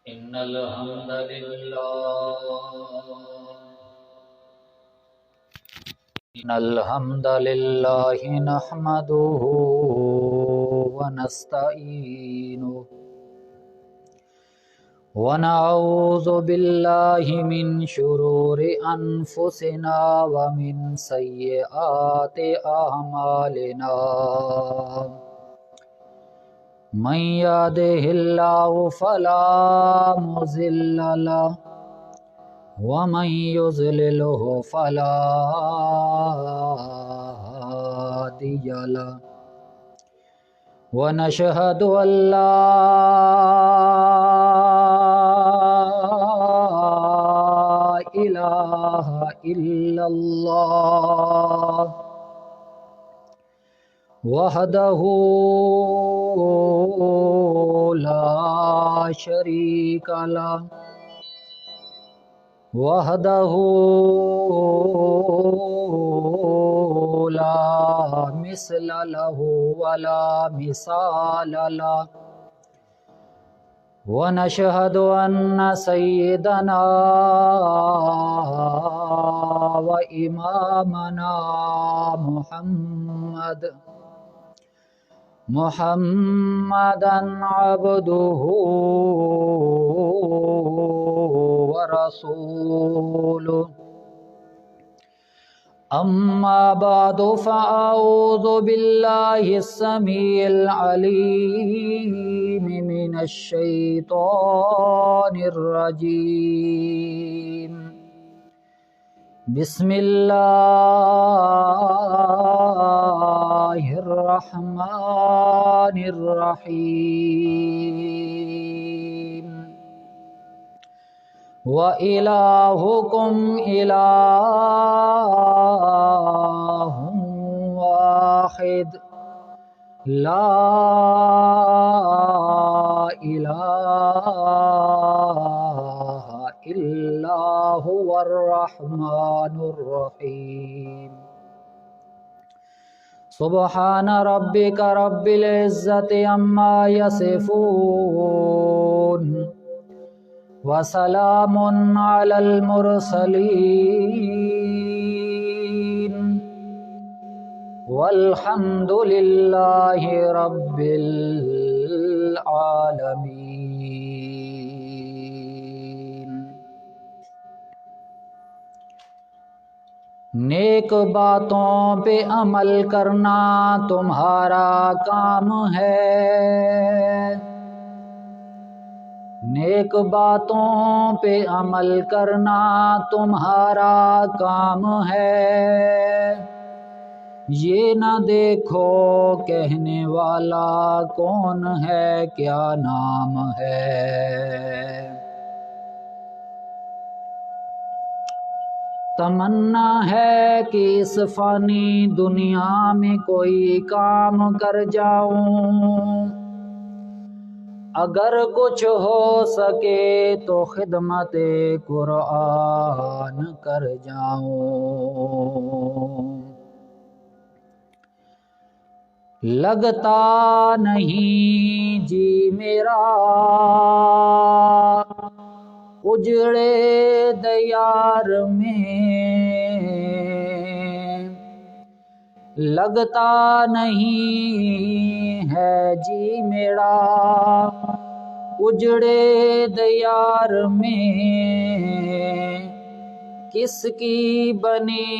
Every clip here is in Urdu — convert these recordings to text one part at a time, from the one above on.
إن الحمد لله نحمده ونستعينه ونعوذ بالله من شرور أنفسنا ومن سيئات أعمالنا من يهده الله فلا مضل له ومن يضلله فلا هادي له ونشهد أن لا إله إلا الله وحده لا شريك له وحده لا مثل له ولا مثال له ونشهد أن سيدنا وإمامنا محمدا عبده ورسوله أما بعد فأعوذ بالله السميع العليم من الشيطان الرجيم بسم الله الرحمن الرحيم وإلهكم إله واحد لا إله إلا هو الرحمن الرحيم سبحان ربك رب العزة عما يصفون وسلام على المرسلين والحمد لله رب العالمين۔ نیک باتوں پہ عمل کرنا تمہارا کام ہے، نیک باتوں پہ عمل کرنا تمہارا کام ہے، یہ نہ دیکھو کہنے والا کون ہے کیا نام ہے۔ تمنا ہے کہ اس فانی دنیا میں کوئی کام کر جاؤں، اگر کچھ ہو سکے تو خدمت قرآن کر جاؤں۔ لگتا نہیں جی میرا اجڑے دیار میں، لگتا نہیں ہے جی میرا اجڑے دیار میں، کس کی بنی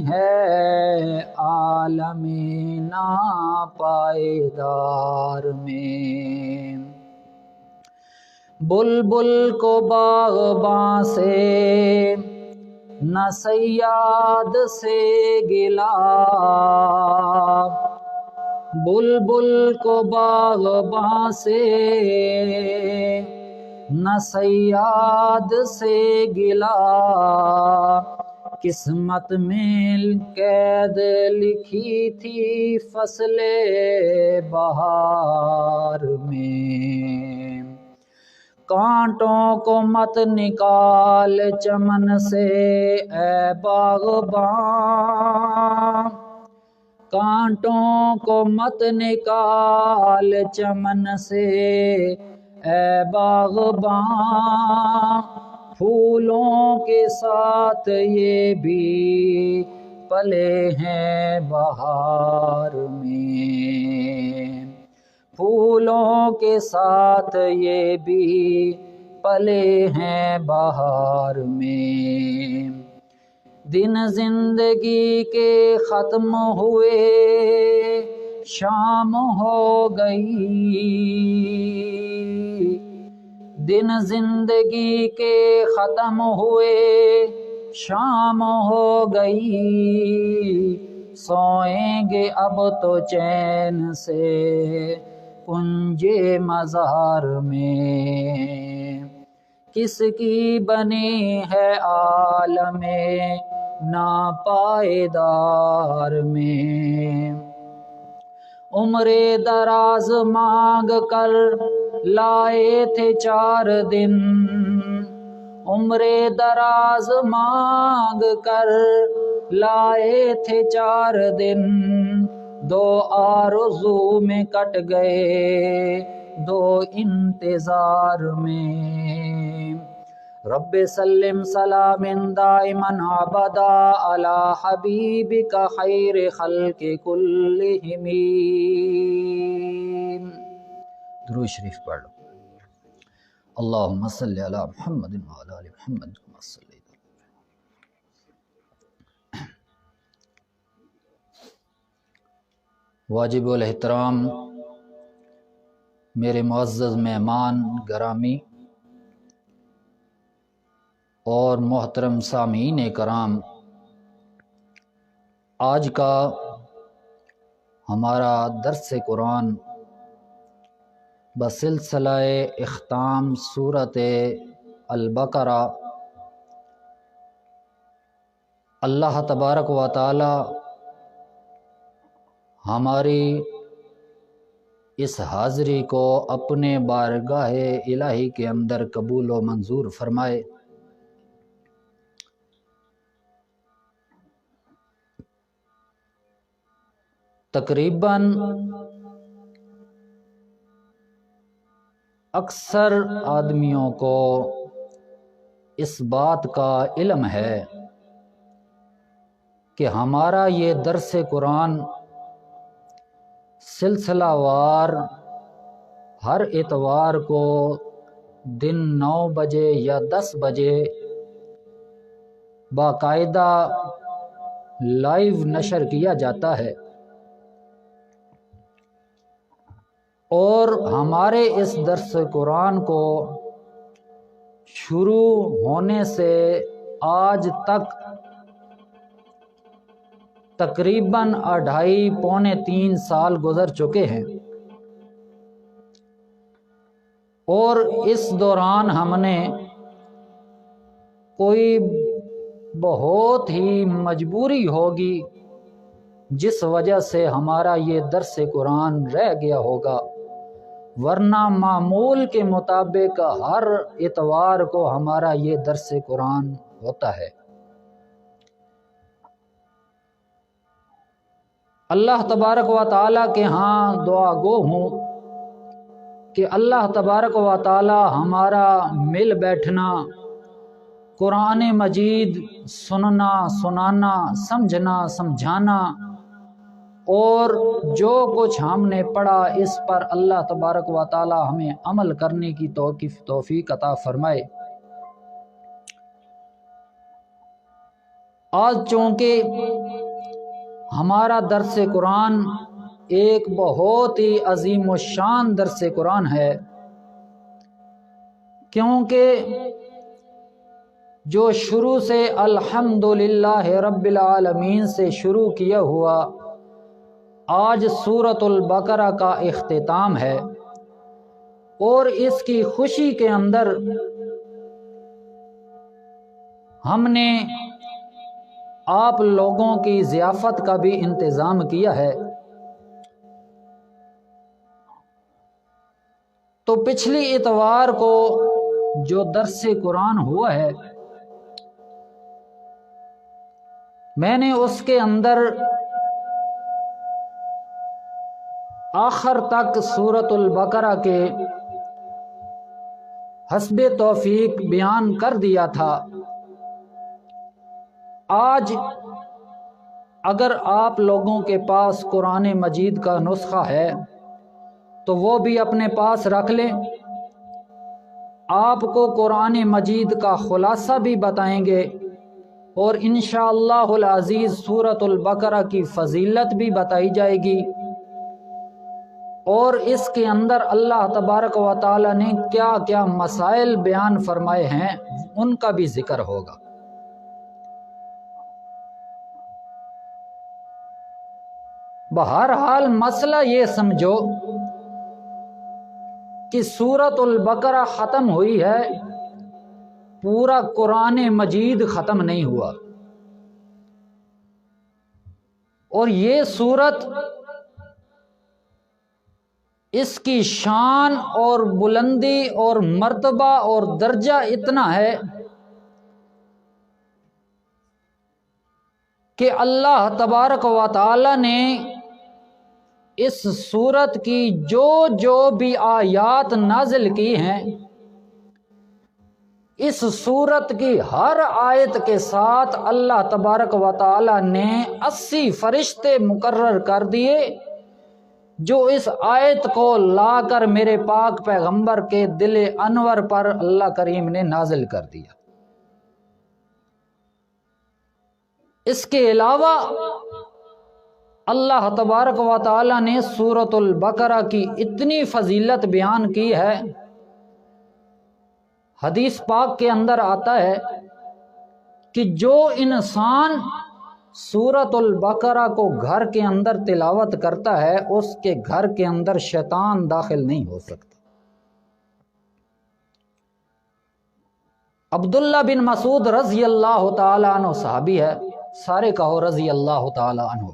ہے عالم ناپائیدار میں۔ بلبل کو باغباں سے نہ صیاد سے گلا، بلبل کو باغباں سے نہ صیاد سے گلا، قسمت میں قید لکھی تھی فصل بہار میں۔ کانٹوں کو مت نکال چمن سے اے باغباں، کانٹوں کو مت نکال چمن سے اے باغباں پھولوں کے ساتھ یہ بھی پلے ہیں بہار میں، پھولوں کے ساتھ یہ بھی پلے ہیں بہار میں۔ دن زندگی کے ختم ہوئے شام ہو گئی، دن زندگی کے ختم ہوئے شام ہو گئی، سوئیں گے اب تو چین سے کنجے مزار میں، کس کی بنی ہے عالم ناپائیدار میں۔ عمر دراز مانگ کر لائے تھے 4 دن، عمر دراز مانگ کر لائے تھے 4 دن، 2 آرزو میں کٹ گئے 2 انتظار میں۔ رب سلم سلام دائما ابدا علی حبیبک خیر خلق کلہم۔ درود شریف پڑھ لو۔ اللہم صلی علی محمد وعلی آل محمد کما صلیت۔ واجب الاحترام میرے معزز مہمان گرامی اور محترم سامعین کرام، آج کا ہمارا درس قرآن بسلسلہ اختتام سورۃ البقرہ اللہ تبارک و تعالی ہماری اس حاضری کو اپنے بارگاہ الہی کے اندر قبول و منظور فرمائے۔ تقریباً اکثر آدمیوں کو اس بات کا علم ہے کہ ہمارا یہ درس قرآن سلسلہ وار ہر اتوار کو دن 9 بجے یا 10 بجے باقاعدہ لائیو نشر کیا جاتا ہے، اور ہمارے اس درس قرآن کو شروع ہونے سے آج تک تقریباً 2.5-3 سال گزر چکے ہیں، اور اس دوران ہم نے کوئی بہت ہی مجبوری ہوگی جس وجہ سے ہمارا یہ درس قرآن رہ گیا ہوگا، ورنہ معمول کے مطابق ہر اتوار کو ہمارا یہ درس قرآن ہوتا ہے۔ اللہ تبارک و تعالیٰ کے ہاں دعا گو ہوں کہ اللہ تبارک و تعالیٰ ہمارا مل بیٹھنا، قرآن مجید سننا سنانا، سمجھنا سمجھانا، اور جو کچھ ہم نے پڑھا اس پر اللہ تبارک و تعالیٰ ہمیں عمل کرنے کی توفیق عطا فرمائے۔ آج چونکہ ہمارا درس قرآن ایک بہت ہی عظیم الشان درس قرآن ہے، کیونکہ جو شروع سے الحمدللہ رب العالمین سے شروع کیا ہوا آج سورۃ البقرہ کا اختتام ہے، اور اس کی خوشی کے اندر ہم نے آپ لوگوں کی ضیافت کا بھی انتظام کیا ہے۔ تو پچھلی اتوار کو جو درس قرآن ہوا ہے، میں نے اس کے اندر آخر تک سورۃ البقرہ کے حسب توفیق بیان کر دیا تھا۔ آج اگر آپ لوگوں کے پاس قرآن مجید کا نسخہ ہے تو وہ بھی اپنے پاس رکھ لیں، آپ کو قرآن مجید کا خلاصہ بھی بتائیں گے اور انشاءاللہ العزیز سورۃ البقرہ کی فضیلت بھی بتائی جائے گی، اور اس کے اندر اللہ تبارک و تعالی نے کیا کیا مسائل بیان فرمائے ہیں ان کا بھی ذکر ہوگا۔ بہرحال مسئلہ یہ سمجھو کہ سورۃ البقرہ ختم ہوئی ہے، پورا قرآن مجید ختم نہیں ہوا، اور یہ سورت اس کی شان اور بلندی اور مرتبہ اور درجہ اتنا ہے کہ اللہ تبارک و تعالی نے اس سورت کی جو بھی آیات نازل کی ہیں، اس سورت کی ہر آیت کے ساتھ اللہ تبارک و تعالی نے 80 فرشتے مقرر کر دیے جو اس آیت کو لا کر میرے پاک پیغمبر کے دل انور پر اللہ کریم نے نازل کر دیا۔ اس کے علاوہ اللہ تبارک و تعالی نے سورۃ البقرہ کی اتنی فضیلت بیان کی ہے، حدیث پاک کے اندر آتا ہے کہ جو انسان سورۃ البقرہ کو گھر کے اندر تلاوت کرتا ہے اس کے گھر کے اندر شیطان داخل نہیں ہو سکتا۔ عبداللہ بن مسعود رضی اللہ تعالی عنہ صحابی ہے، سارے کہو رضی اللہ تعالی عنہ۔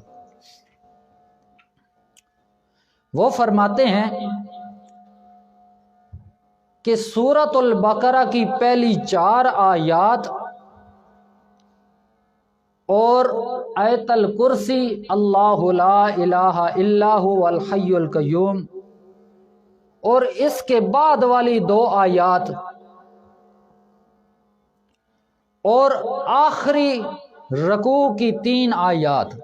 وہ فرماتے ہیں کہ سورۃ البقرہ کی پہلی 4 آیات اور آیت الکرسی اللہ لا الہ الا هو الحی القیوم، اور اس کے بعد والی 2 آیات اور آخری رکوع کی 3 آیات،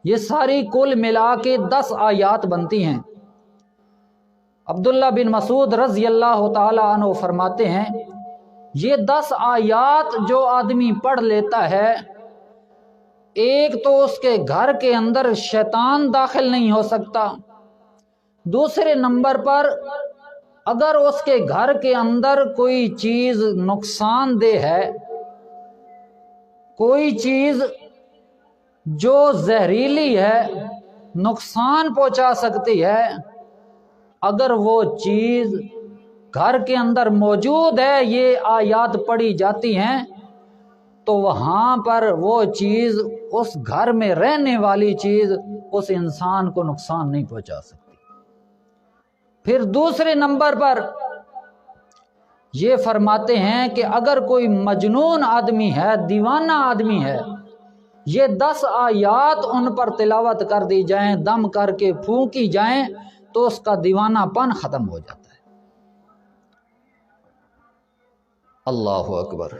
یہ ساری کل ملا کے 10 آیات بنتی ہیں۔ عبداللہ بن مسعود رضی اللہ تعالی عنہ فرماتے ہیں یہ 10 آیات جو آدمی پڑھ لیتا ہے، ایک تو اس کے گھر کے اندر شیطان داخل نہیں ہو سکتا، دوسرے نمبر پر اگر اس کے گھر کے اندر کوئی چیز نقصان دہ ہے، کوئی چیز جو زہریلی ہے، نقصان پہنچا سکتی ہے، اگر وہ چیز گھر کے اندر موجود ہے، یہ آیات پڑھی جاتی ہیں تو وہاں پر وہ چیز اس گھر میں رہنے والی چیز اس انسان کو نقصان نہیں پہنچا سکتی۔ پھر دوسرے نمبر پر یہ فرماتے ہیں کہ اگر کوئی مجنون آدمی ہے، دیوانہ آدمی ہے، یہ 10 آیات ان پر تلاوت کر دی جائیں، دم کر کے پھونکی جائیں تو اس کا دیوانہ پن ختم ہو جاتا ہے۔ اللہ اکبر۔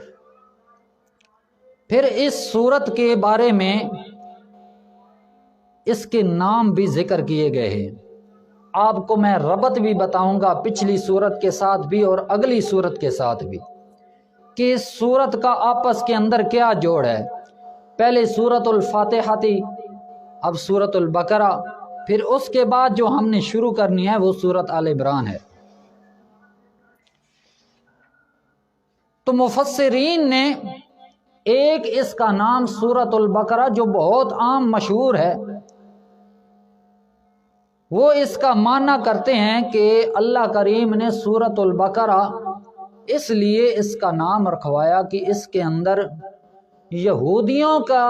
پھر اس سورت کے بارے میں اس کے نام بھی ذکر کیے گئے ہیں، آپ کو میں ربط بھی بتاؤں گا پچھلی سورت کے ساتھ بھی اور اگلی سورت کے ساتھ بھی کہ اس سورت کا آپس کے اندر کیا جوڑ ہے۔ پہلے سورت الفاتحہ تھی، اب سورت البقرہ، پھر اس کے بعد جو ہم نے شروع کرنی ہے وہ سورت آل عمران ہے۔ تو مفسرین نے ایک اس کا نام سورت البقرہ جو بہت عام مشہور ہے، وہ اس کا معنی کرتے ہیں کہ اللہ کریم نے سورت البقرہ اس لیے اس کا نام رکھوایا کہ اس کے اندر یہودیوں کا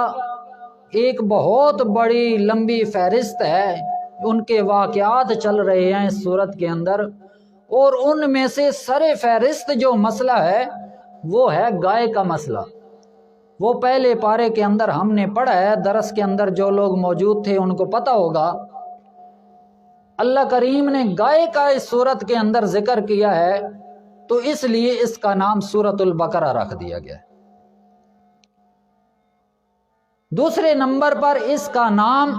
ایک بہت بڑی لمبی فہرست ہے، ان کے واقعات چل رہے ہیں اس سورت کے اندر، اور ان میں سے سر فہرست جو مسئلہ ہے وہ ہے گائے کا مسئلہ۔ وہ پہلے پارے کے اندر ہم نے پڑھا ہے، درس کے اندر جو لوگ موجود تھے ان کو پتہ ہوگا، اللہ کریم نے گائے کا اس سورت کے اندر ذکر کیا ہے تو اس لیے اس کا نام سورۃ البقرہ رکھ دیا گیا ہے۔ دوسرے نمبر پر اس کا نام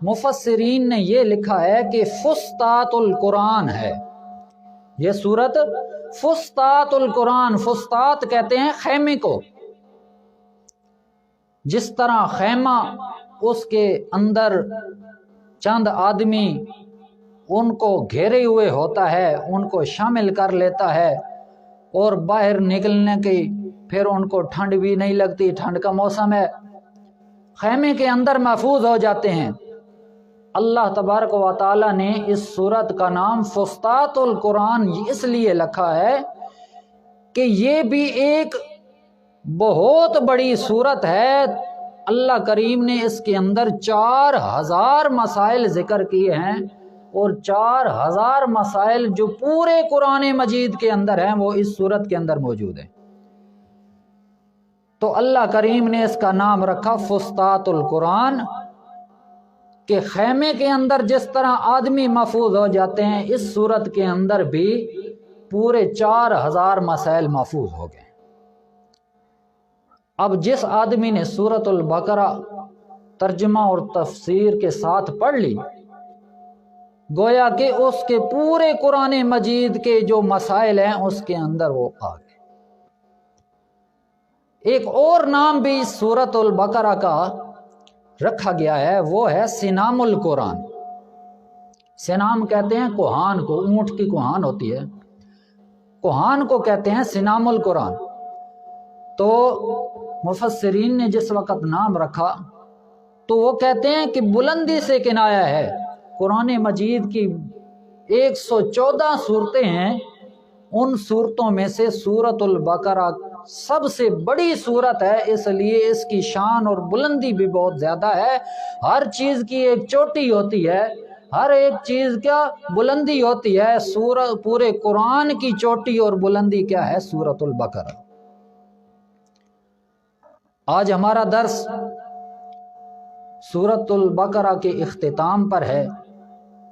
مفسرین نے یہ لکھا ہے کہ فسطاط القرآن ہے۔ یہ سورت فسطاط القرآن، فسطاط کہتے ہیں خیمے کو، جس طرح خیمہ اس کے اندر چند آدمی ان کو گھیرے ہوئے ہوتا ہے، ان کو شامل کر لیتا ہے، اور باہر نکلنے کی پھر ان کو ٹھنڈ بھی نہیں لگتی، ٹھنڈ کا موسم ہے، خیمے کے اندر محفوظ ہو جاتے ہیں۔ اللہ تبارک و تعالی نے اس سورت کا نام فسطاط القرآن اس لیے رکھا ہے کہ یہ بھی ایک بہت بڑی سورت ہے۔ اللہ کریم نے اس کے اندر 4000 مسائل ذکر کیے ہیں، اور 4000 مسائل جو پورے قرآن مجید کے اندر ہیں وہ اس سورت کے اندر موجود ہیں۔ تو اللہ کریم نے اس کا نام رکھا فسطاط القرآن، کہ خیمے کے اندر جس طرح آدمی محفوظ ہو جاتے ہیں، اس سورت کے اندر بھی پورے 4000 مسائل محفوظ ہو گئے۔ اب جس آدمی نے سورۃ البقرہ ترجمہ اور تفسیر کے ساتھ پڑھ لی، گویا کہ اس کے پورے قرآن مجید کے جو مسائل ہیں اس کے اندر وہ آ گئے۔ ایک اور نام بھی اس سورۃ البقرہ کا رکھا گیا ہے، وہ ہے سنام القرآن۔ سنام کہتے ہیں کوہان کو، اونٹ کی کوہان ہوتی ہے، کوہان کو کہتے ہیں سنام القرآن۔ تو مفسرین نے جس وقت نام رکھا تو وہ کہتے ہیں کہ بلندی سے کنایا ہے۔ قرآن مجید کی 114 صورتیں ہیں، ان صورتوں میں سے سورۃ البقرہ سب سے بڑی صورت ہے، اس لیے اس کی شان اور بلندی بھی بہت زیادہ ہے۔ ہر چیز کی ایک چوٹی ہوتی ہے، ہر ایک چیز کا بلندی ہوتی ہے، پورے قرآن کی چوٹی اور بلندی کیا ہے؟ سورۃ البقرہ۔ آج ہمارا درس سورۃ البقرہ کے اختتام پر ہے،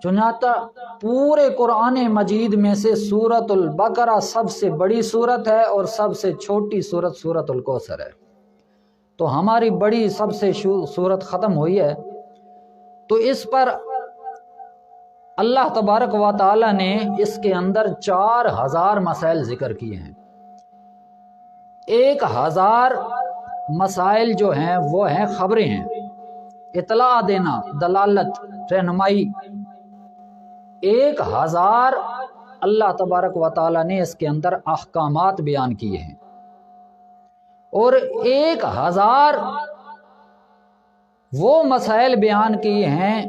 چنانچہ پورے قرآن مجید میں سے سورۃ البقرہ سب سے بڑی سورت ہے اور سب سے چھوٹی سورت سورۃ الکوثر ہے۔ تو ہماری بڑی سب سے سورت ختم ہوئی ہے، تو اس پر اللہ تبارک و تعالی نے اس کے اندر 4000 مسائل ذکر کیے ہیں۔ 1000 مسائل جو ہیں وہ ہیں خبریں ہیں، اطلاع دینا، دلالت، رہنمائی۔ 1000 اللہ تبارک و تعالی نے اس کے اندر احکامات بیان کیے ہیں، اور 1000 وہ مسائل بیان کیے ہیں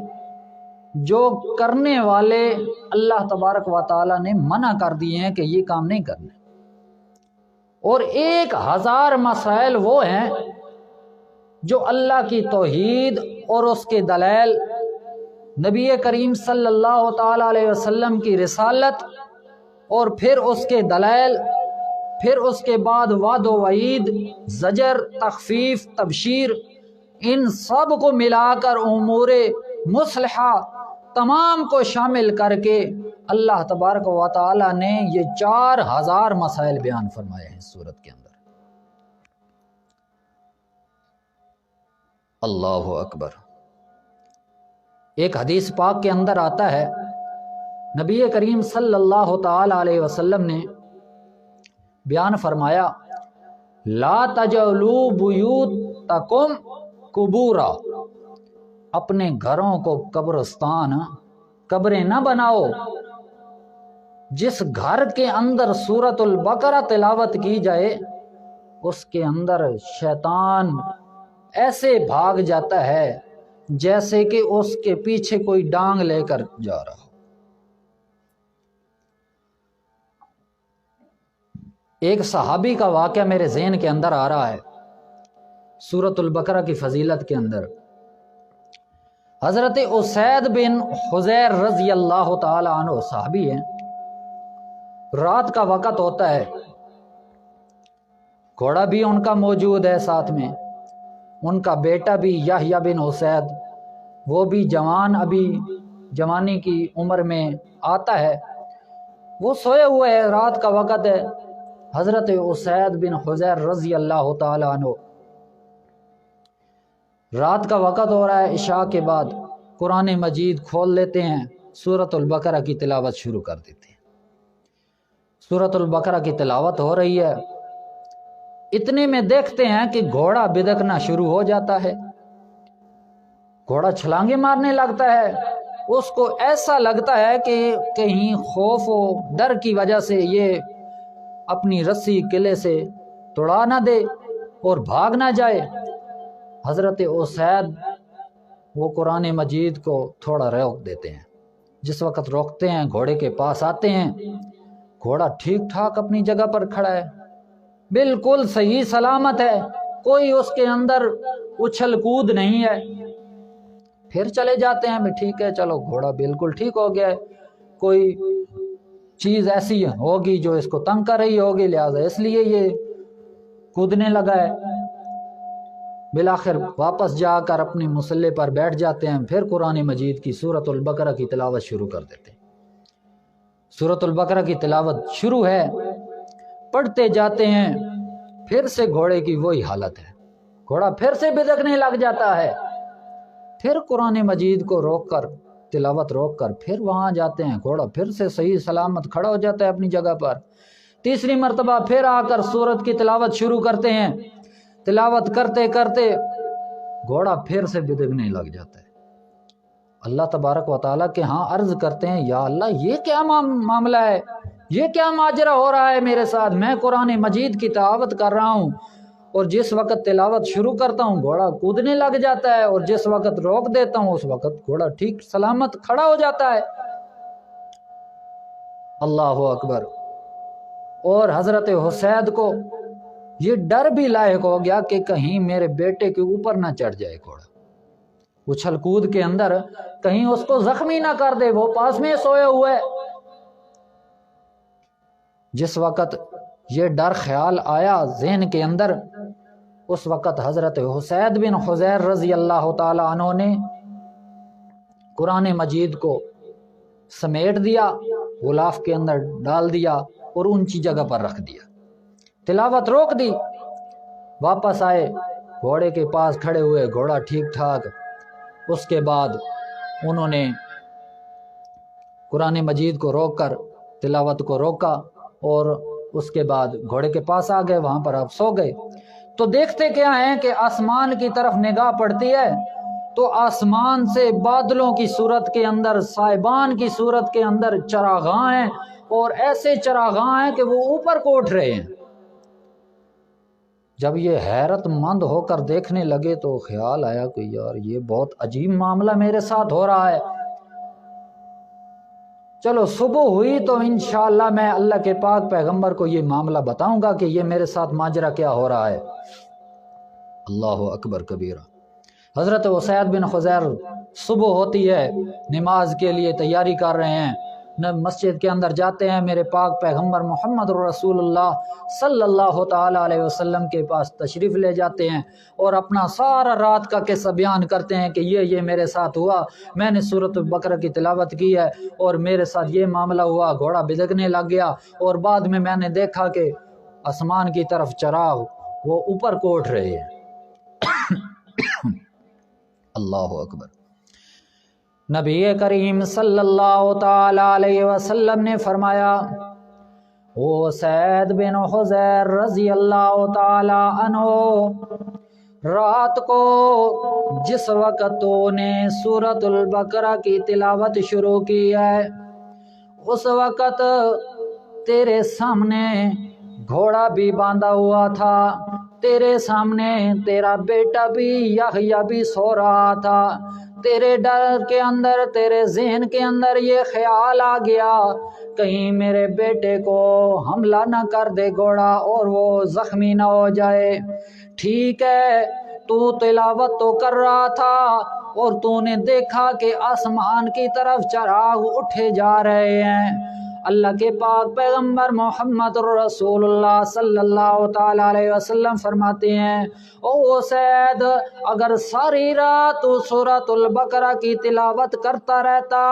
جو کرنے والے اللہ تبارک و تعالی نے منع کر دیے ہیں کہ یہ کام نہیں کرنا، اور 1000 مسائل وہ ہیں جو اللہ کی توحید اور اس کے دلائل، نبی کریم صلی اللہ تعالی علیہ وسلم کی رسالت، اور پھر اس کے دلائل، پھر اس کے بعد وعد و وعید، زجر، تخفیف، تبشیر، ان سب کو ملا کر امور مصلحہ تمام کو شامل کر کے اللہ تبارک و تعالی نے یہ 4000 مسائل بیان فرمائے ہیں سورت کے اندر۔ اللہ اکبر۔ ایک حدیث پاک کے اندر آتا ہے، نبی کریم صلی اللہ تعالی علیہ وسلم نے بیان فرمایا، لا تجعلوا بیوتکم قبورا، اپنے گھروں کو قبرستان، قبریں نہ بناؤ۔ جس گھر کے اندر سورۃ البقرہ تلاوت کی جائے اس کے اندر شیطان ایسے بھاگ جاتا ہے جیسے کہ اس کے پیچھے کوئی ڈانگ لے کر جا رہا ہو۔ ایک صحابی کا واقعہ میرے ذہن کے اندر آ رہا ہے سورۃ البقرہ کی فضیلت کے اندر۔ حضرت اسید بن حضیر رضی اللہ تعالی عنہ صحابی ہیں، رات کا وقت ہوتا ہے، گھوڑا بھی ان کا موجود ہے ساتھ میں، ان کا بیٹا بھی یحییٰ بن اسید، وہ بھی جوان، ابھی جوانی کی عمر میں آتا ہے، وہ سوئے ہوئے ہیں، رات کا وقت ہے، حضرت اسید بن حضیر رضی اللہ تعالیٰ عنہ رات کا وقت ہو رہا ہے، عشاء کے بعد قرآن مجید کھول لیتے ہیں، سورۃ البقرہ کی تلاوت شروع کر دیتے ہیں۔ سورۃ البقرہ کی تلاوت ہو رہی ہے، اتنے میں دیکھتے ہیں کہ گھوڑا بدکنا شروع ہو جاتا ہے، گھوڑا چھلانگے مارنے لگتا ہے، اس کو ایسا لگتا ہے کہ کہیں خوف و ڈر کی وجہ سے یہ اپنی رسی قلعے سے توڑا نہ دے اور بھاگ نہ جائے۔ حضرت اسید وہ قرآن مجید کو تھوڑا روک دیتے ہیں، جس وقت روکتے ہیں گھوڑے کے پاس آتے ہیں، گھوڑا ٹھیک ٹھاک اپنی جگہ پر کھڑا ہے، بالکل صحیح سلامت ہے، کوئی اس کے اندر اچھل کود نہیں ہے۔ پھر چلے جاتے ہیں، ٹھیک ہے چلو گھوڑا بالکل ٹھیک ہو گیا ہے، کوئی چیز ایسی ہوگی جو اس کو تنگ کر رہی ہوگی، لہذا اس لیے یہ کودنے لگا ہے۔ بالآخر واپس جا کر اپنی مصلی پر بیٹھ جاتے ہیں، پھر قرآن مجید کی سورۃ البقرہ کی تلاوت شروع کر دیتے ہیں۔ سورۃ البقرہ کی تلاوت شروع ہے، پڑھتے جاتے ہیں، پھر سے گھوڑے کی وہی حالت ہے، گھوڑا پھر سے بدکنے لگ جاتا ہے، پھر قرآن مجید کو روک کر تلاوت روک کر پھر وہاں جاتے ہیں، گھوڑا پھر سے صحیح سلامت کھڑا ہو جاتا ہے اپنی جگہ پر، تیسری مرتبہ پھر آ کر سورت کی تلاوت شروع کرتے ہیں، تلاوت کرتے کرتے گھوڑا پھر سے بدکنے لگ جاتا ہے۔ اللہ تبارک و تعالیٰ کے ہاں عرض کرتے ہیں، یا اللہ یہ کیا معاملہ ہے، یہ کیا ماجرا ہو رہا ہے میرے ساتھ، میں قرآن مجید کی تلاوت کر رہا ہوں اور جس وقت تلاوت شروع کرتا ہوں گھوڑا کودنے لگ جاتا ہے، اور جس وقت روک دیتا ہوں اس وقت گھوڑا ٹھیک سلامت کھڑا ہو جاتا ہے۔ اللہ اکبر۔ اور حضرت حسین کو یہ ڈر بھی لاحق ہو گیا کہ کہیں میرے بیٹے کے اوپر نہ چڑھ جائے گھوڑا، اچھل کود کے اندر کہیں اس کو زخمی نہ کر دے، وہ پاس میں سوئے ہوئے۔ جس وقت یہ ڈر خیال آیا ذہن کے اندر، اس وقت حضرت اسید بن حضیر رضی اللہ تعالی عنہ نے قرآن مجید کو سمیٹ دیا، غلاف کے اندر ڈال دیا اور اونچی جگہ پر رکھ دیا، تلاوت روک دی، واپس آئے، گھوڑے کے پاس کھڑے ہوئے، گھوڑا ٹھیک ٹھاک۔ اس کے بعد انہوں نے قرآن مجید کو روک کر تلاوت کو روکا اور اس کے بعد گھوڑے کے پاس آ گئے، وہاں پر آپ سو گئے۔ تو دیکھتے کیا ہیں کہ آسمان کی طرف نگاہ پڑتی ہے تو آسمان سے بادلوں کی صورت کے اندر، سائبان کی صورت کے اندر چراغاں ہیں، اور ایسے چراغاں ہیں کہ وہ اوپر کو اٹھ رہے ہیں۔ جب یہ حیرت مند ہو کر دیکھنے لگے تو خیال آیا کہ یار یہ بہت عجیب معاملہ میرے ساتھ ہو رہا ہے، چلو صبح ہوئی تو انشاءاللہ میں اللہ کے پاک پیغمبر کو یہ معاملہ بتاؤں گا کہ یہ میرے ساتھ ماجرا کیا ہو رہا ہے۔ اللہ اکبر کبیرہ۔ حضرت اسید بن حضیر صبح ہوتی ہے، نماز کے لیے تیاری کر رہے ہیں، مسجد کے اندر جاتے ہیں، میرے پاک پیغمبر محمد رسول اللہ صلی اللہ تعالی علیہ وسلم کے پاس تشریف لے جاتے ہیں اور اپنا سارا رات کا قصہ بیان کرتے ہیں کہ یہ میرے ساتھ ہوا، میں نے سورۃ البقرہ کی تلاوت کی ہے اور میرے ساتھ یہ معاملہ ہوا، گھوڑا بدکنے لگ گیا، اور بعد میں نے دیکھا کہ آسمان کی طرف چراغ وہ اوپر کو اٹھ رہے ہیں۔ اللہ اکبر۔ نبی کریم صلی اللہ تعالی علیہ وسلم نے فرمایا، او اسید بن حضیر رضی اللہ تعالی عنہ، رات کو جس وقت تو نے سورۃ البقرہ کی تلاوت شروع کی ہے، اس وقت تیرے سامنے گھوڑا بھی باندھا ہوا تھا، تیرے سامنے تیرا بیٹا بھی یحییٰ بھی سو رہا تھا، تیرے ڈر کے اندر، تیرے ذہن کے اندر یہ خیال آ گیا کہیں میرے بیٹے کو حملہ نہ کر دے گھوڑا اور وہ زخمی نہ ہو جائے۔ ٹھیک ہے، تو تلاوت تو کر رہا تھا اور تو نے دیکھا کہ آسمان کی طرف چراغ اٹھے جا رہے ہیں، اللہ کے پاک پیغمبر محمد رسول اللہ صلی اللہ تعالیٰ علیہ وسلم فرماتے ہیں او سید اگر ساری رات تو سورۃ البقرہ کی تلاوت کرتا رہتا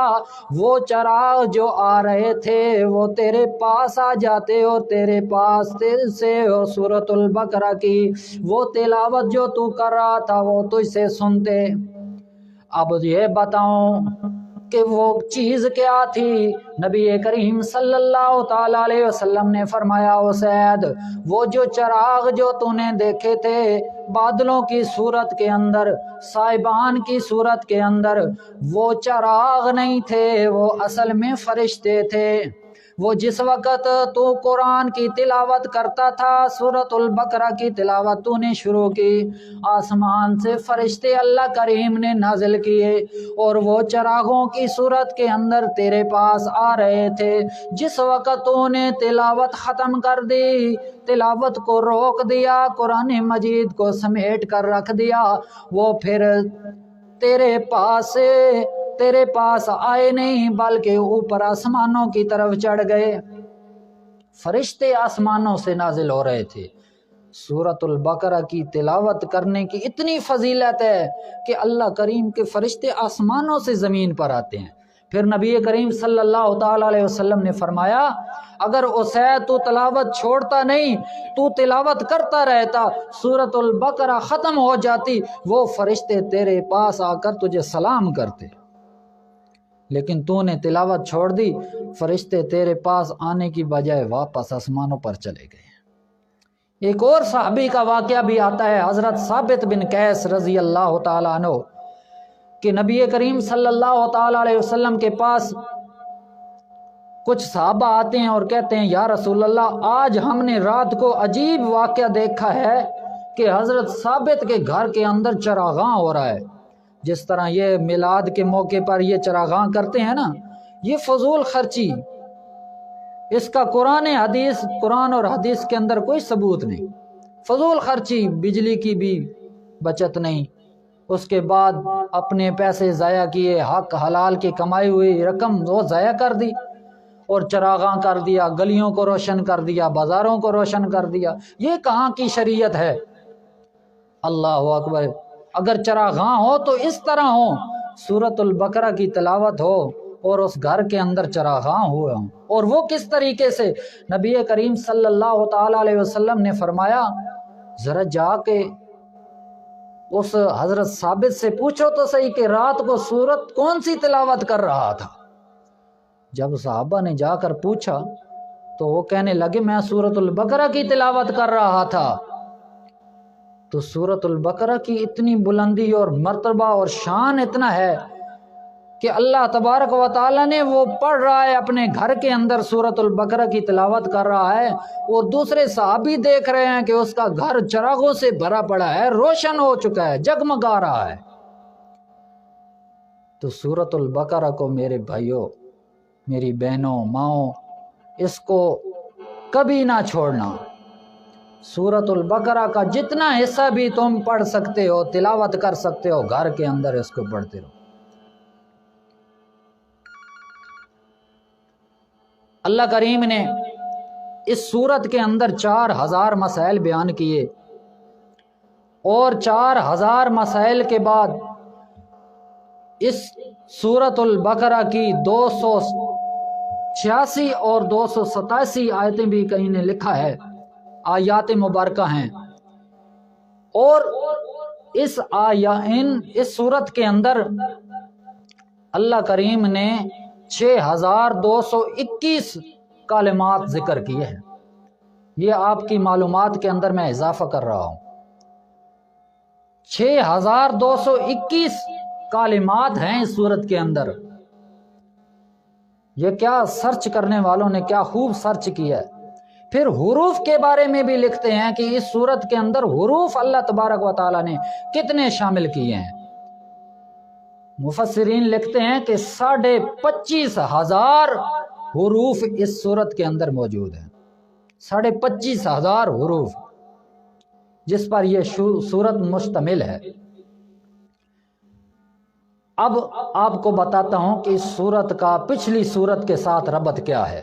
وہ چراغ جو آ رہے تھے وہ تیرے پاس آ جاتے اور تیرے پاس سے سورۃ البقرہ کی وہ تلاوت جو تو کر رہا تھا وہ تجھ سے سنتے۔ اب یہ بتاؤں کہ وہ چیز کیا تھی؟ نبی کریم صلی اللہ تعالیٰ علیہ وسلم نے فرمایا او سید وہ جو چراغ جو تو نے دیکھے تھے بادلوں کی صورت کے اندر، سائبان کی صورت کے اندر، وہ چراغ نہیں تھے، وہ اصل میں فرشتے تھے۔ وہ جس وقت تو قرآن کی تلاوت کرتا تھا، سورۃ البقرہ کی تلاوت تو نے شروع کی، آسمان سے فرشتے اللہ کریم نے نازل کیے اور وہ چراغوں کی صورت کے اندر تیرے پاس آ رہے تھے۔ جس وقت تو نے تلاوت ختم کر دی، تلاوت کو روک دیا، قرآن مجید کو سمیٹ کر رکھ دیا، وہ پھر تیرے پاس آئے نہیں بلکہ اوپر آسمانوں کی طرف چڑھ گئے۔ فرشتے آسمانوں سے نازل ہو رہے تھے۔ سورۃ البقرہ کی تلاوت کرنے کی اتنی فضیلت ہے کہ اللہ کریم کے فرشتے آسمانوں سے زمین پر آتے ہیں۔ پھر نبی کریم صلی اللہ تعالیٰ علیہ وسلم نے فرمایا اگر اسید تو تلاوت چھوڑتا نہیں، تو تلاوت کرتا رہتا، سورۃ البقرہ ختم ہو جاتی، وہ فرشتے تیرے پاس آ کر تجھے سلام کرتے، لیکن تو نے تلاوت چھوڑ دی، فرشتے تیرے پاس آنے کی بجائے واپس آسمانوں پر چلے گئے۔ ایک اور صحابی کا واقعہ بھی آتا ہے، حضرت ثابت بن قیس رضی اللہ تعالیٰ عنہ، کہ نبی کریم صلی اللہ تعالیٰ علیہ وسلم کے پاس کچھ صحابہ آتے ہیں اور کہتے ہیں یا رسول اللہ آج ہم نے رات کو عجیب واقعہ دیکھا ہے کہ حضرت ثابت کے گھر کے اندر چراغاں ہو رہا ہے۔ جس طرح یہ میلاد کے موقع پر یہ چراغاں کرتے ہیں نا، یہ فضول خرچی، اس کا قرآن اور حدیث کے اندر کوئی ثبوت نہیں، فضول خرچی، بجلی کی بھی بچت نہیں، اس کے بعد اپنے پیسے ضائع کیے، حق حلال کی کمائی ہوئی رقم وہ ضائع کر دی اور چراغاں کر دیا، گلیوں کو روشن کر دیا، بازاروں کو روشن کر دیا۔ یہ کہاں کی شریعت ہے؟ اللہ اکبر! اگر چراغاں ہو تو اس طرح ہو، سورۃ البقرہ کی تلاوت ہو اور اس گھر کے اندر چراغاں ہوئے ہوں، اور وہ کس طریقے سے؟ نبی کریم صلی اللہ تعالیٰ علیہ وسلم نے فرمایا ذرا جا کے اس حضرت ثابت سے پوچھو تو صحیح کہ رات کو سورت کون سی تلاوت کر رہا تھا۔ جب صحابہ نے جا کر پوچھا تو وہ کہنے لگے میں سورۃ البقرہ کی تلاوت کر رہا تھا۔ تو سورۃ البقرہ کی اتنی بلندی اور مرتبہ اور شان اتنا ہے کہ اللہ تبارک و تعالیٰ نے وہ پڑھ رہا ہے اپنے گھر کے اندر، سورۃ البقرہ کی تلاوت کر رہا ہے، وہ دوسرے صحابی دیکھ رہے ہیں کہ اس کا گھر چراغوں سے بھرا پڑا ہے، روشن ہو چکا ہے، جگمگا رہا ہے۔ تو سورۃ البقرہ کو میرے بھائیوں، میری بہنوں، ماؤں، اس کو کبھی نہ چھوڑنا۔ سورۃ البقرہ کا جتنا حصہ بھی تم پڑھ سکتے ہو، تلاوت کر سکتے ہو، گھر کے اندر اس کو پڑھتے رہو۔ اللہ کریم نے اس سورت کے اندر 4000 مسائل بیان کیے، اور 4000 مسائل کے بعد اس سورۃ البقرہ کی 286 اور 287 آیتیں بھی کہیں نے لکھا ہے، آیات مبارکہ ہیں، اور اس سورت کے اندر اللہ کریم نے 6221 کلمات ذکر کیے ہیں۔ یہ آپ کی معلومات کے اندر میں اضافہ کر رہا ہوں۔ 6221 کلمات ہیں اس سورت کے اندر۔ یہ کیا سرچ کرنے والوں نے کیا خوب سرچ کیا ہے۔ پھر حروف کے بارے میں بھی لکھتے ہیں کہ اس سورت کے اندر حروف اللہ تبارک و تعالیٰ نے کتنے شامل کیے ہیں۔ مفسرین لکھتے ہیں کہ 25,500 حروف اس سورت کے اندر موجود ہیں، 25,500 حروف جس پر یہ سورت مشتمل ہے۔ اب آپ کو بتاتا ہوں کہ اس سورت کا پچھلی سورت کے ساتھ ربط کیا ہے۔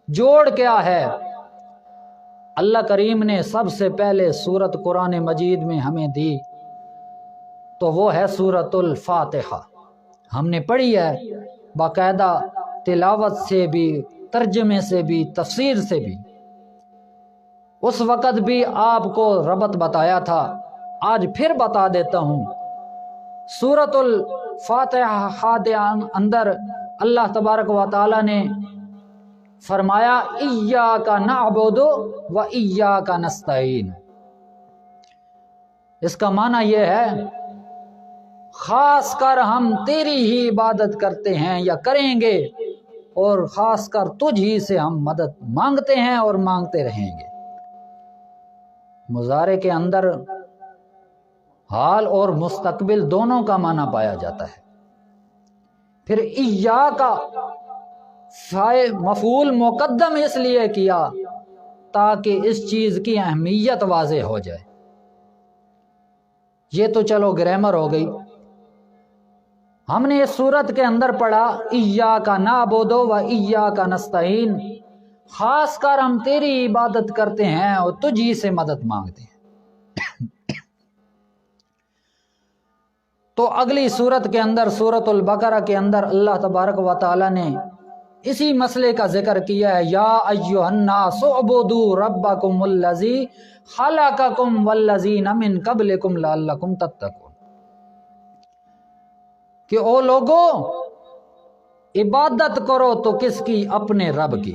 جوڑ کیا ہے؟ اللہ کریم نے سب سے پہلے سورت قرآن مجید میں ہمیں دی تو وہ ہے سورت الفاتحہ. ہم نے پڑھی ہے باقاعدہ تلاوت سے بھی، ترجمے سے بھی، تفسیر سے بھی. اس وقت بھی آپ کو ربط بتایا تھا، آج پھر بتا دیتا ہوں. سورت الفاتحہ کے اندر اللہ تبارک و تعالی نے فرمایا ایاک نعبد و ایاک نستعین. اس کا معنی یہ ہے خاص کر ہم تیری ہی عبادت کرتے ہیں یا کریں گے، اور خاص کر تجھ ہی سے ہم مدد مانگتے ہیں اور مانگتے رہیں گے. مضارع کے اندر حال اور مستقبل دونوں کا معنی پایا جاتا ہے. پھر ایاک مفعول مقدم اس لیے کیا تاکہ اس چیز کی اہمیت واضح ہو جائے. یہ تو چلو گرامر ہو گئی. ہم نے اس صورت کے اندر پڑھا ایاک نعبد و ایاک نستعین، خاص کر ہم تیری عبادت کرتے ہیں اور تجھ ہی سے مدد مانگتے ہیں. تو اگلی صورت کے اندر سورۃ البقرہ کے اندر اللہ تبارک و تعالی نے اسی مسئلے کا ذکر کیا ہے، یا ایھا الناس اعبدوا ربکم الذی خلقکم والذین من قبلکم لعلکم تتقون، کہ او لوگوں عبادت کرو تو کس کی؟ اپنے رب کی.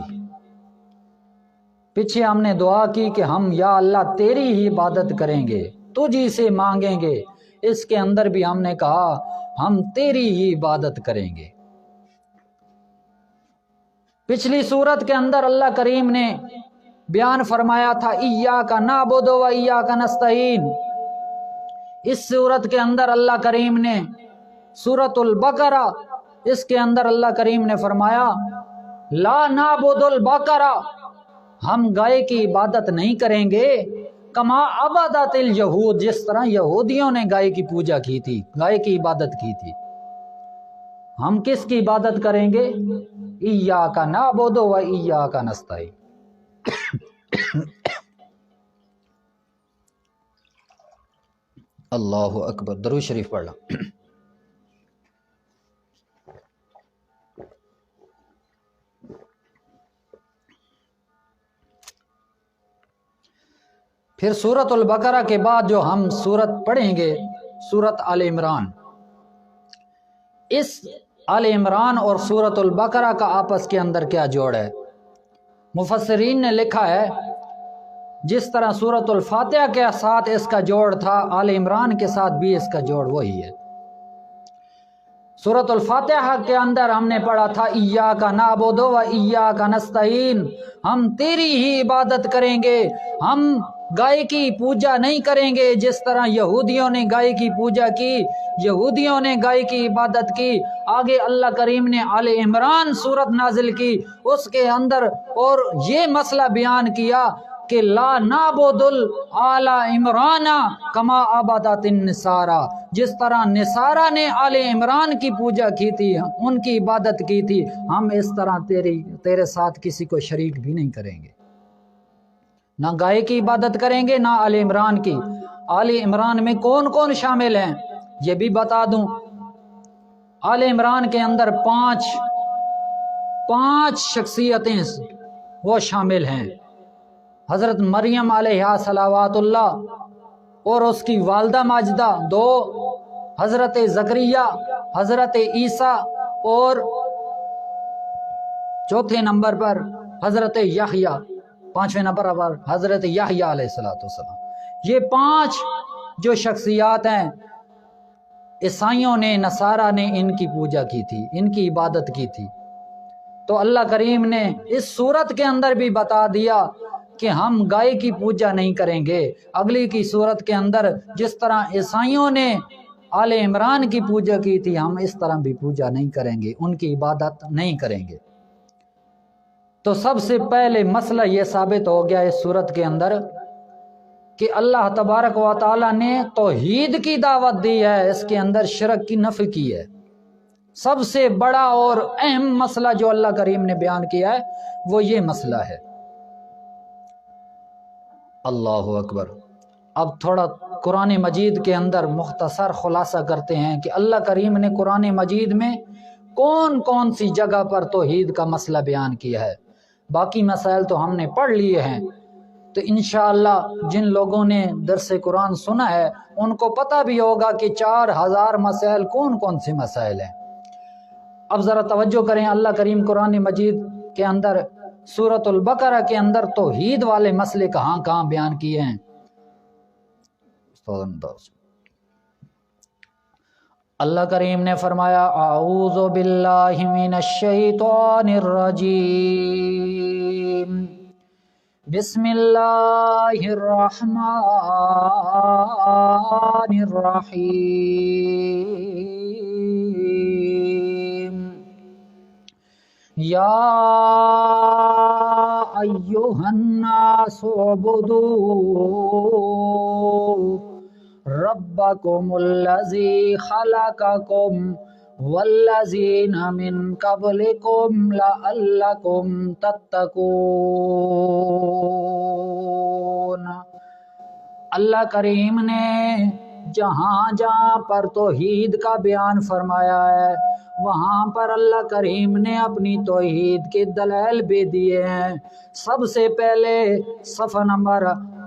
پیچھے ہم نے دعا کی کہ ہم یا اللہ تیری ہی عبادت کریں گے، تجھی سے مانگیں گے. اس کے اندر بھی ہم نے کہا ہم تیری ہی عبادت کریں گے. پچھلی صورت کے اندر اللہ کریم نے بیان فرمایا تھا ایاک نعبد و ایاک نستعین. اس صورت کے اندر اللہ کریم نے سورۃ البقرہ، اس کے اندر اللہ کریم نے فرمایا لا نعبد البقرہ، ہم گائے کی عبادت نہیں کریں گے، کما عبدت الیہود، جس طرح یہودیوں نے گائے کی پوجا کی تھی، گائے کی عبادت کی تھی. ہم کس کی عبادت کریں گے؟ ایاک نعبد و ایاک نستعین. اللہ اکبر. درود شریف پڑھ لو. پھر سورۃ البقرہ کے بعد جو ہم سورت پڑھیں گے سورۃ آل عمران. اس آل عمران اور سورۃ البقرہ کا آپس کے اندر کیا جوڑ ہے؟ مفسرین نے لکھا ہے جس طرح سورۃ الفاتحہ کے ساتھ اس کا جوڑ تھا، آل عمران کے ساتھ بھی اس کا جوڑ وہی ہے. سورۃ الفاتحہ کے اندر ہم نے پڑھا تھا ایاک نعبد و ایاک نستعین، ہم تیری ہی عبادت کریں گے، ہم گائے کی پوجا نہیں کریں گے جس طرح یہودیوں نے گائے کی پوجا کی، یہودیوں نے گائے کی عبادت کی. آگے اللہ کریم نے آل عمران صورت نازل کی، اس کے اندر اور یہ مسئلہ بیان کیا کہ لا نعبد آل عمران کما عبدت النصارى، جس طرح نصارہ نے آل عمران کی پوجا کی تھی، ان کی عبادت کی تھی، ہم اس طرح تیرے ساتھ کسی کو شریک بھی نہیں کریں گے. نہ گائے کی عبادت کریں گے نہ آل عمران کی. آل عمران میں کون کون شامل ہیں یہ بھی بتا دوں. آل عمران کے اندر پانچ شخصیتیں وہ شامل ہیں. حضرت مریم علیہ صلوات اللہ اور اس کی والدہ ماجدہ 2، حضرت زکریا، حضرت عیسیٰ، اور چوتھے نمبر پر حضرت یحییٰ، پانچویں نمبر پر حضرت یحییٰ علیہ السلام. یہ 5 جو شخصیات ہیں، عیسائیوں نے، نصارہ نے ان کی پوجا کی تھی، ان کی عبادت کی تھی. تو اللہ کریم نے اس صورت کے اندر بھی بتا دیا کہ ہم گائے کی پوجا نہیں کریں گے. اگلی کی صورت کے اندر جس طرح عیسائیوں نے آل عمران کی پوجا کی تھی، ہم اس طرح بھی پوجا نہیں کریں گے، ان کی عبادت نہیں کریں گے. تو سب سے پہلے مسئلہ یہ ثابت ہو گیا اس صورت کے اندر کہ اللہ تبارک و تعالی نے توحید کی دعوت دی ہے، اس کے اندر شرک کی نفی کی ہے. سب سے بڑا اور اہم مسئلہ جو اللہ کریم نے بیان کیا ہے وہ یہ مسئلہ ہے۔ اللہ اکبر۔ اب تھوڑا قرآن مجید کے اندر مختصر خلاصہ کرتے ہیں کہ اللہ کریم نے قرآن مجید میں کون کون سی جگہ پر توحید کا مسئلہ بیان کیا ہے۔ باقی مسائل تو ہم نے پڑھ لیے ہیں، تو انشاءاللہ جن لوگوں نے درس قرآن سنا ہے ان کو پتہ بھی ہوگا کہ 4000 مسائل کون کون سے مسائل ہیں۔ اب ذرا توجہ کریں، اللہ کریم قرآن مجید کے اندر سورۃ البقرہ کے اندر توحید والے مسئلے کہاں کہاں بیان کیے ہیں۔ اللہ کریم نے فرمایا اعوذ باللہ من الشیطان الرجیم، بسم اللہ الرحمن الرحیم، یا ایہا الناس اعبدوا ربکم الذی خلقکم والذین من قبلکم لعلکم تتقون۔ اللہ کریم نے جہاں جہاں پر توحید کا بیان فرمایا ہے وہاں پر اللہ کریم نے اپنی توحید کے دلائل بھی دیے ہیں۔ سب سے پہلے صفحہ نمبر،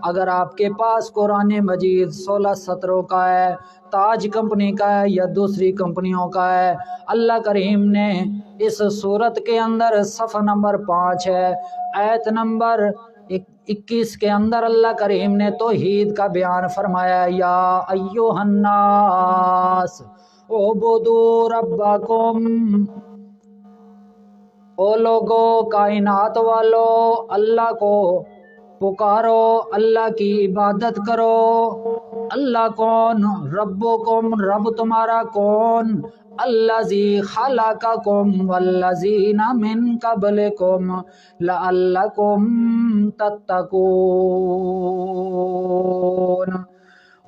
اگر آپ کے پاس قرآن مجید 16 سطروں کا ہے، تاج کمپنی کا ہے یا دوسری کمپنیوں کا ہے، اللہ کریم نے اس صورت کے اندر صفحہ نمبر 5 ہے، آیت نمبر 21 کے اندر اللہ کریم نے توحید کا بیان فرمایا، یا ایھا الناس اعبدوا ربکم، او لوگو کائنات والو اللہ کو پکارو، اللہ کی عبادت کرو۔ اللہ کون؟ ربکم، رب تمہارا کون؟ الذی خلقکم والذین من قبلکم لعلکم تتقون۔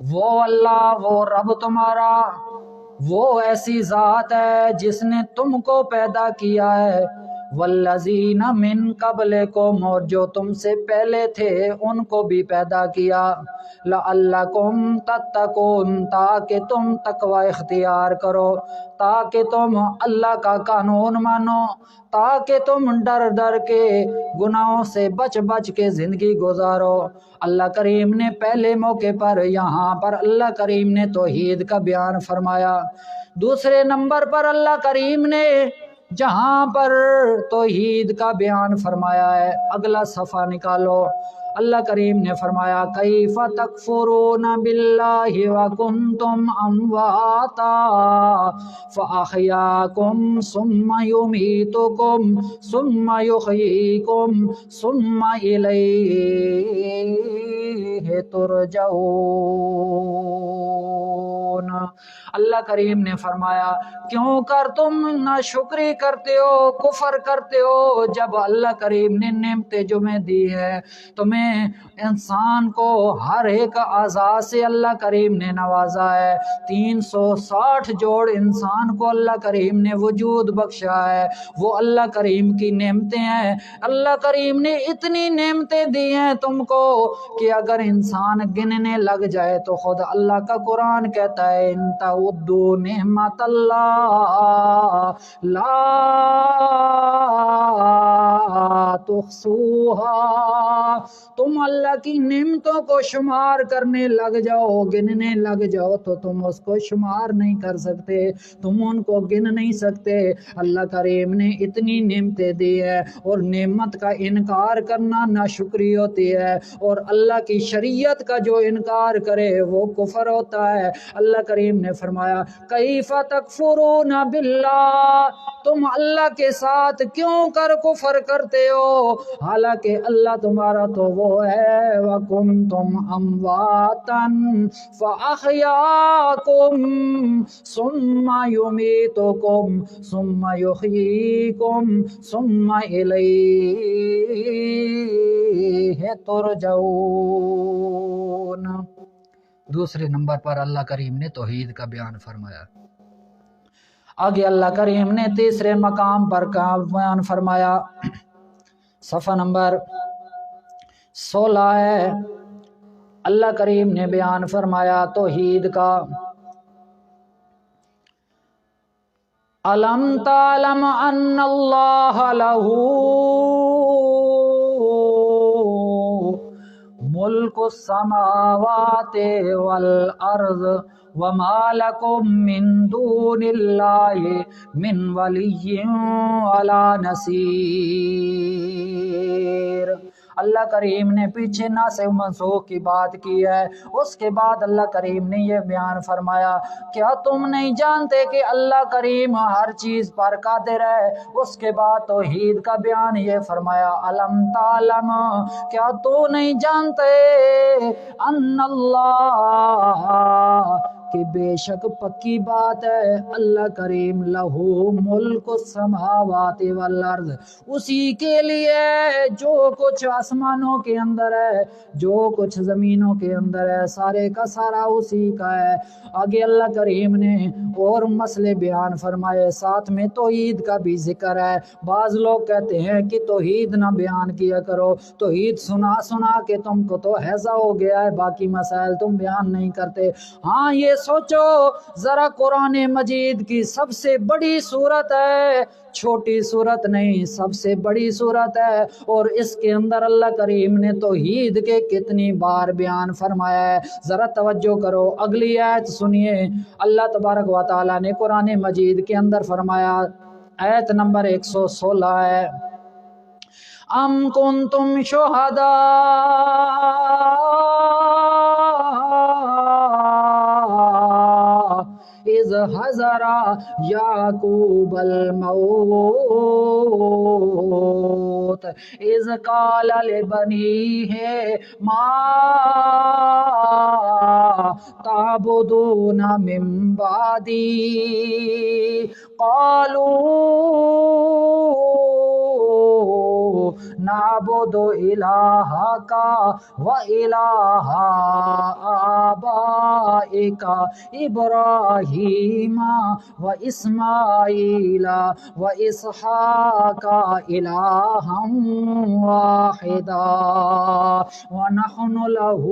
وہ اللہ، وہ رب تمہارا، وہ ایسی ذات ہے جس نے تم کو پیدا کیا ہے، والذین من قبلکم، اور جو تم سے پہلے تھے ان کو بھی پیدا کیا، لعلکم تتقون، تاکہ تم تقوی اختیار کرو، تاکہ تم اللہ کا قانون مانو، تاکہ تم ڈر ڈر کے گناہوں سے بچ بچ کے زندگی گزارو۔ اللہ کریم نے پہلے موقع پر یہاں پر اللہ کریم نے توحید کا بیان فرمایا۔ دوسرے نمبر پر اللہ کریم نے جہاں پر توحید کا بیان فرمایا ہے، اگلا صفحہ نکالو، اللہ کریم نے فرمایا کیف تکفرون باللہ وکنتم امواتا فاحیاکم ثم یمیتکم ثم یحییکم ثم الیہ ترجعون۔ اللہ کریم نے فرمایا کیوں کر تم ناشکری کرتے ہو، کفر کرتے ہو، جب اللہ کریم نے نعمتیں جو میں دی ہے تمہیں، انسان کو ہر ایک اعضاء سے اللہ کریم نے نوازا ہے، 360 جوڑ انسان کو اللہ کریم نے وجود بخشا ہے، وہ اللہ کریم کی نعمتیں ہیں۔ اللہ کریم نے اتنی نعمتیں دی ہیں تم کو کہ اگر انسان گننے لگ جائے تو خود اللہ کا قرآن کہتا ہے ان تعدوا نعمت اللہ لا تحصوها، تم اللہ کی نعمتوں کو شمار کرنے لگ جاؤ، گننے لگ جاؤ تو تم اس کو شمار نہیں کر سکتے، تم ان کو گن نہیں سکتے۔ اللہ کریم نے اتنی نعمتیں دی ہے، اور نعمت کا انکار کرنا ناشکری ہوتی ہے، اور اللہ کی شریعت کا جو انکار کرے وہ کفر ہوتا ہے۔ اللہ کریم نے فرمایا کیف تکفرون باللہ، تم اللہ کے ساتھ کیوں کر کفر کرتے ہو، حالانکہ اللہ تمہارا تو وہ ہے وَكُنْتُمْ أَمْوَاتًا فَأَحْيَاكُمْ ثُمَّ يُمِيتُكُمْ ثُمَّ يُحْيِيكُمْ ثُمَّ إِلَيْهِ تُرْجَعُونَ۔ دوسرے نمبر پر اللہ کریم نے توحید کا بیان فرمایا۔ آگے اللہ کریم نے تیسرے مقام پر بیان فرمایا، صفحہ نمبر 16 ہے، اللہ کریم نے بیان فرمایا توحید کا، الم تعلم ان اللہ لہ ملک السماوات والارض وما لکم من دون اللہ من ولی ولا نصیر۔ اللہ کریم نے پیچھے ناسخ منسوخ کی بات کی ہے، اس کے بعد اللہ کریم نے یہ بیان فرمایا، کیا تم نہیں جانتے کہ اللہ کریم ہر چیز پر قادر ہے؟ اس کے بعد توحید کا بیان یہ فرمایا، الم تعلم، کیا تو نہیں جانتے، ان اللہ، کہ بے شک پکی بات ہے اللہ کریم، لہو ملک السماوات والارض، اسی کے لیے جو کچھ آسمانوں کے اندر ہے، جو کچھ زمینوں کے اندر ہے، سارے کا سارا اسی کا ہے۔ آگے اللہ کریم نے اور مسئلے بیان فرمائے، ساتھ میں توحید کا بھی ذکر ہے۔ بعض لوگ کہتے ہیں کہ توحید نہ بیان کیا کرو، توحید سنا سنا کے تم کو تو ہیضہ ہو گیا ہے، باقی مسائل تم بیان نہیں کرتے۔ ہاں یہ سوچو ذرا، قرآن مجید کی سب سے بڑی صورت ہے، چھوٹی صورت نہیں، سب سے بڑی صورت ہے، اور اس کے اندر اللہ کریم نے توحید کے کتنی بار بیان فرمایا ہے۔ ذرا توجہ کرو، اگلی آیت سنیے، اللہ تبارک و تعالیٰ نے قرآن مجید کے اندر فرمایا، آیت نمبر 116 ہے، ام کنتم شہداء اذ حضر یعقوب الموت اذ قال لبنیہ ما تعبدون من بعدی قالوا نعبد الہک و الہ آبائک ابراہیم و اسماعیل و اسحاق الہا واحدا ونحن له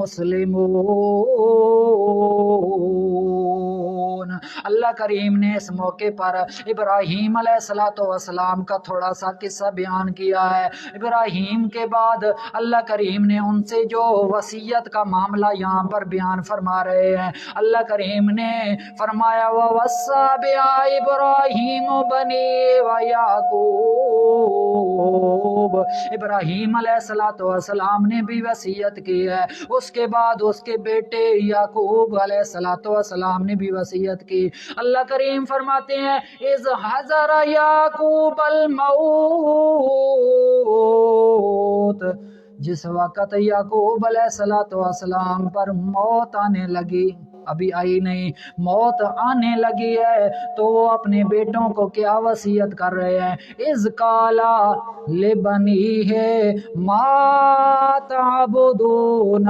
مسلمون۔ اللہ کریم نے اس موقع پر ابراہیم علیہ السلام کا تھوڑا سا قصہ بیان کیا ہے۔ ابراہیم کے بعد اللہ کریم نے ان سے جو وصیت کا معاملہ یہاں پر بیان فرما رہے ہیں، اللہ کریم نے فرمایا وَوَصَّى بِهَا إِبْرَاهِيمُ بَنِيهِ وَيَعْقُوبُ، ابراہیم علیہ السلام نے بھی وصیت کی ہے، اس کے بعد اس کے بیٹے یعقوب علیہ السلام نے بھی وصیت کی۔ اللہ کریم فرماتے ہیں اذ حضر یعقوب الموت، جس وقت یعقوب علیہ السلام پر موت آنے لگی، ابھی آئی نہیں، موت آنے لگی ہے، تو وہ اپنے بیٹوں کو کیا وصیت کر رہے ہیں، اذ قال لبنیہ ما تعبدون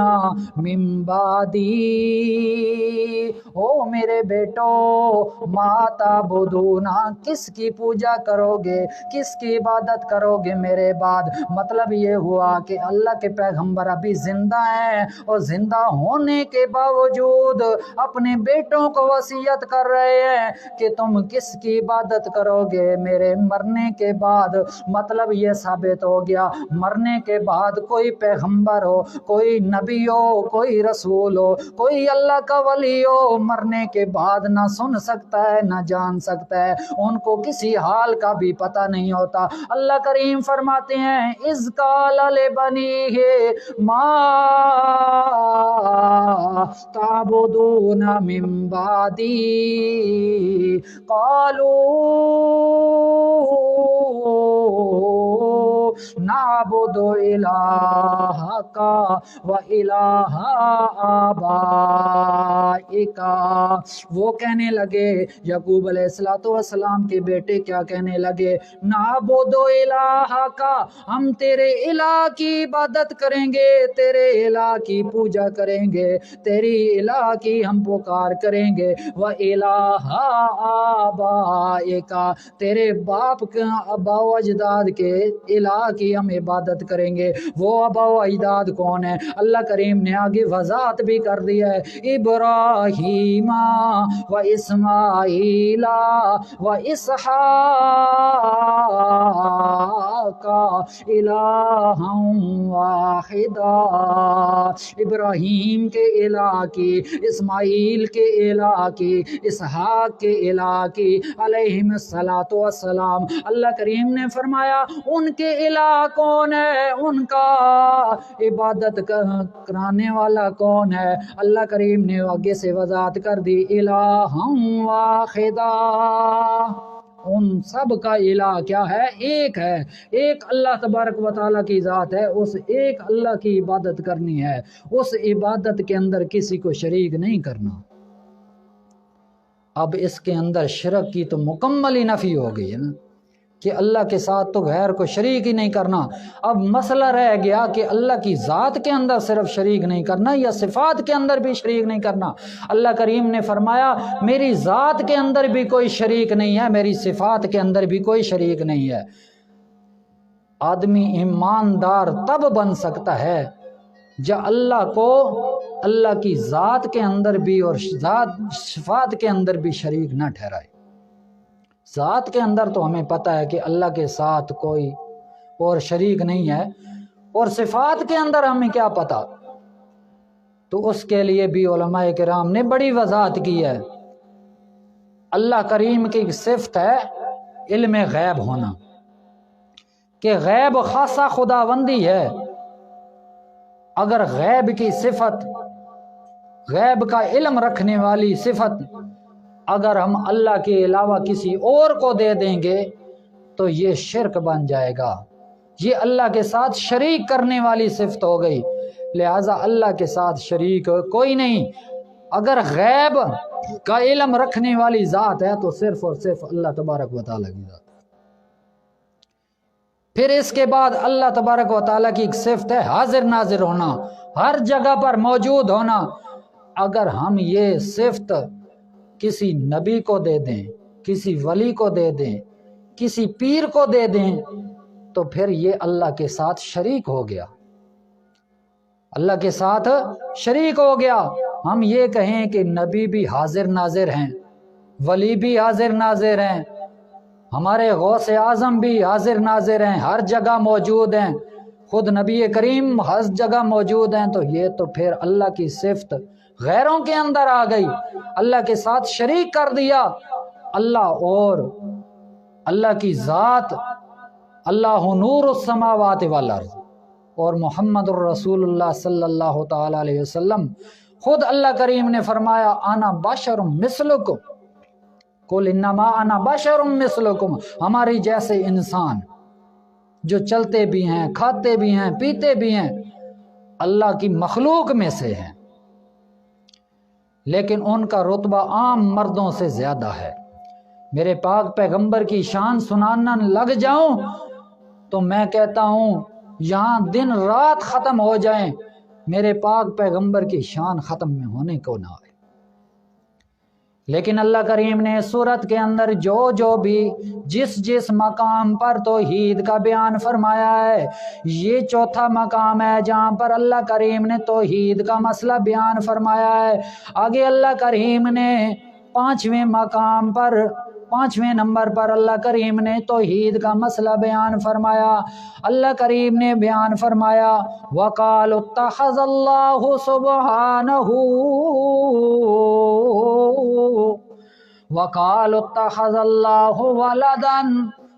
من بعدی، او میرے بیٹو، ما تعبدون، کس کی پوجا کرو گے، کس کی عبادت کرو گے میرے بعد؟ مطلب یہ ہوا کہ اللہ کے پیغمبر ابھی زندہ ہیں، اور زندہ ہونے کے باوجود اپنے بیٹوں کو وصیت کر رہے ہیں کہ تم کس کی عبادت کرو گے میرے مرنے کے بعد۔ مطلب یہ ثابت ہو گیا مرنے کے بعد کوئی پیغمبر ہو، کوئی نبی ہو، کوئی رسول ہو، کوئی اللہ کا ولی ہو، مرنے کے بعد نہ سن سکتا ہے نہ جان سکتا ہے، ان کو کسی حال کا بھی پتہ نہیں ہوتا۔ اللہ کریم فرماتے ہیں اذ قال لبنیہ ما تعبدون من بعدی قالوا نعبد الہک و الہ آبائک۔ وہ کہنے لگے، یعقوب علیہ السلام کے بیٹے کیا کہنے لگے؟ نعبد الہک، ہم تیرے الہ کی عبادت کریں گے، تیرے الہ کی پوجا کریں گے، تیری الہ کی ہم پکار کریں گے، وَإِلَٰهَ آبَائِكَ، تیرے باپ کے آبا و اجداد کے الہ کی ہم عبادت کریں گے۔ وہ آبا و اجداد کون ہیں؟ اللہ کریم نے آگے وضاحت بھی کر دیا ہے، ابراہیم و اسماعیل و اسحاق الہا واحدا، ابراہیم کے الہ کی، اسماعیل کے الہ کی، اسحاق کے الہ کی علیہم السلام۔ اللہ کریم نے فرمایا ان کے الہ کون ہے، ان کا عبادت کرانے والا کون ہے؟ اللہ کریم نے آگے سے وضاحت کر دی، الہا واحدا، ان سب کا الہ کیا ہے؟ ایک ہے، ایک اللہ تبارک و تعالیٰ کی ذات ہے، اس ایک اللہ کی عبادت کرنی ہے، اس عبادت کے اندر کسی کو شریک نہیں کرنا۔ اب اس کے اندر شرک کی تو مکمل ہی نفی ہو گئی ہے نا، کہ اللہ کے ساتھ تو غیر کو شریک ہی نہیں کرنا۔ اب مسئلہ رہ گیا کہ اللہ کی ذات کے اندر صرف شریک نہیں کرنا یا صفات کے اندر بھی شریک نہیں کرنا۔ اللہ کریم نے فرمایا میری ذات کے اندر بھی کوئی شریک نہیں ہے، میری صفات کے اندر بھی کوئی شریک نہیں ہے۔ آدمی ایماندار تب بن سکتا ہے جب اللہ کو اللہ کی ذات کے اندر بھی اور صفات کے اندر بھی شریک نہ ٹھہرائے۔ ذات کے اندر تو ہمیں پتہ ہے کہ اللہ کے ساتھ کوئی اور شریک نہیں ہے، اور صفات کے اندر ہمیں کیا پتہ؟ تو اس کے لیے بھی علماء کرام نے بڑی وضاحت کی ہے۔ اللہ کریم کی صفت ہے علم غیب ہونا، کہ غیب خاصہ خداوندی ہے۔ اگر غیب کی صفت، غیب کا علم رکھنے والی صفت اگر ہم اللہ کے علاوہ کسی اور کو دے دیں گے تو یہ شرک بن جائے گا، یہ اللہ کے ساتھ شریک کرنے والی صفت ہو گئی۔ لہٰذا اللہ کے ساتھ شریک کوئی نہیں۔ اگر غیب کا علم رکھنے والی ذات ہے تو صرف اور صرف اللہ تبارک و تعالیٰ کی ذات۔ پھر اس کے بعد اللہ تبارک و تعالیٰ کی ایک صفت ہے حاضر ناظر ہونا، ہر جگہ پر موجود ہونا۔ اگر ہم یہ صفت کسی نبی کو دے دیں، کسی ولی کو دے دیں، کسی پیر کو دے دیں تو پھر یہ اللہ کے ساتھ شریک ہو گیا، اللہ کے ساتھ شریک ہو گیا۔ ہم یہ کہیں کہ نبی بھی حاضر ناظر ہیں، ولی بھی حاضر ناظر ہیں، ہمارے غوث اعظم بھی حاضر ناظر ہیں، ہر جگہ موجود ہیں، خود نبی کریم ہر جگہ موجود ہیں، تو یہ تو پھر اللہ کی صفت غیروں کے اندر آ گئی، اللہ کے ساتھ شریک کر دیا۔ اللہ اور اللہ کی ذات، اللہ نور السماوات والارض، اور محمد الرسول اللہ صلی اللہ تعالی علیہ وسلم، خود اللہ کریم نے فرمایا انا بشر مثلکم، قل انما انا بشر مثلکم، ہماری جیسے انسان جو چلتے بھی ہیں، کھاتے بھی ہیں، پیتے بھی ہیں، اللہ کی مخلوق میں سے ہیں، لیکن ان کا رتبہ عام مردوں سے زیادہ ہے۔ میرے پاک پیغمبر کی شان سنانا لگ جاؤں تو میں کہتا ہوں یہاں دن رات ختم ہو جائیں، میرے پاک پیغمبر کی شان ختم میں ہونے کو نہ آئے۔ لیکن اللہ کریم نے سورت کے اندر جو بھی جس مقام پر توحید کا بیان فرمایا ہے، یہ چوتھا مقام ہے جہاں پر اللہ کریم نے توحید کا مسئلہ بیان فرمایا ہے۔ آگے اللہ کریم نے پانچویں نمبر پر اللہ کریم نے توحید کا مسئلہ بیان فرمایا۔ اللہ کریم نے بیان فرمایا وَقَالُوا اتَّخَذَ اللَّهُ سُبْحَانَهُ وَقَالُوا اتَّخَذَ اللَّهُ وَلَدًا